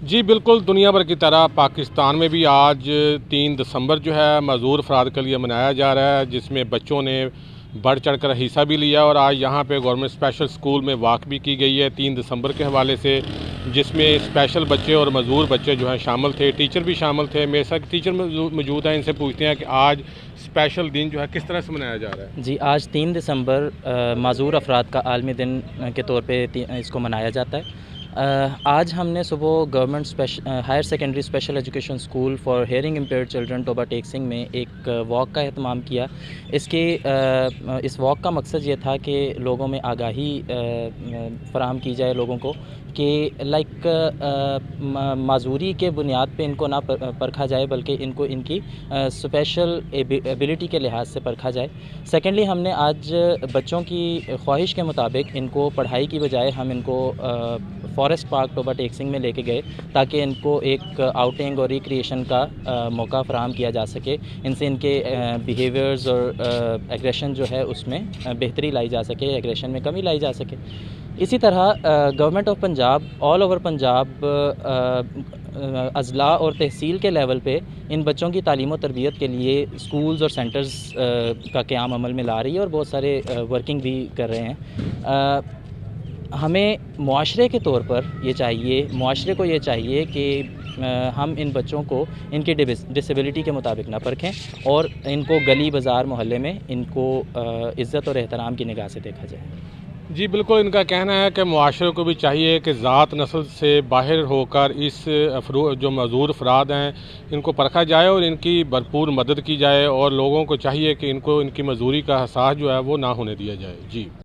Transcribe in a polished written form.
جی بالکل، دنیا بھر کی طرح پاکستان میں بھی آج 3 دسمبر جو ہے معذور افراد کے لیے منایا جا رہا ہے، جس میں بچوں نے بڑھ چڑھ کر حصہ بھی لیا اور آج یہاں پہ گورنمنٹ اسپیشل اسکول میں واک بھی کی گئی ہے 3 دسمبر کے حوالے سے، جس میں اسپیشل بچے اور معذور بچے جو ہیں شامل تھے، ٹیچر بھی شامل تھے۔ میرے ساتھ ٹیچر موجود ہیں، ان سے پوچھتے ہیں کہ آج اسپیشل دن جو ہے کس طرح سے منایا جا رہا ہے۔ جی، آج 3 دسمبر معذور افراد کا عالمی دن کے طور پہ اس کو منایا جاتا ہے۔ آج ہم نے صبح government higher secondary special education school for hearing impaired children Toba Tek Singh میں ایک واک کا اہتمام کیا۔ اس واک کا مقصد یہ تھا کہ لوگوں میں آگاہی فراہم کی جائے لوگوں کو کہ معذوری کے بنیاد پہ ان کو نہ پرکھا جائے، بلکہ ان کو ان کی اسپیشل ایبلٹی کے لحاظ سے پرکھا جائے۔ سیکنڈلی ہم نے آج بچوں کی خواہش کے مطابق ان کو پڑھائی کی بجائے ہم ان کو فارسٹ پارک ٹوبا ٹیک سنگھ میں لے کے گئے، تاکہ ان کو ایک آؤٹنگ اور ریکریشن کا موقع فراہم کیا جا سکے، ان سے ان کے بیہیویئرز اور ایگریشن جو ہے اس میں بہتری لائی جا سکے، ایگریشن میں کمی لائی جا سکے۔ اسی طرح government of Punjab all over Punjab اضلاع اور تحصیل کے لیول پہ ان بچوں کی تعلیم و تربیت کے لیے اسکولز اور سینٹرز کا قیام عمل میں لا رہی ہے اور بہت سارے ورکنگ بھی کر رہے ہیں۔ ہمیں معاشرے کے طور پر معاشرے کو یہ چاہیے کہ ہم ان بچوں کو ان کی ڈسیبلٹی کے مطابق نہ پرکھیں اور ان کو گلی بازار محلے میں ان کو عزت اور احترام کی نگاہ سے دیکھا جائے۔ جی بالکل، ان کا کہنا ہے کہ معاشرے کو بھی چاہیے کہ ذات نسل سے باہر ہو کر اس جو معذور افراد ہیں ان کو پرکھا جائے اور ان کی بھرپور مدد کی جائے، اور لوگوں کو چاہیے کہ ان کی معذوری کا احساس جو ہے وہ نہ ہونے دیا جائے۔ جی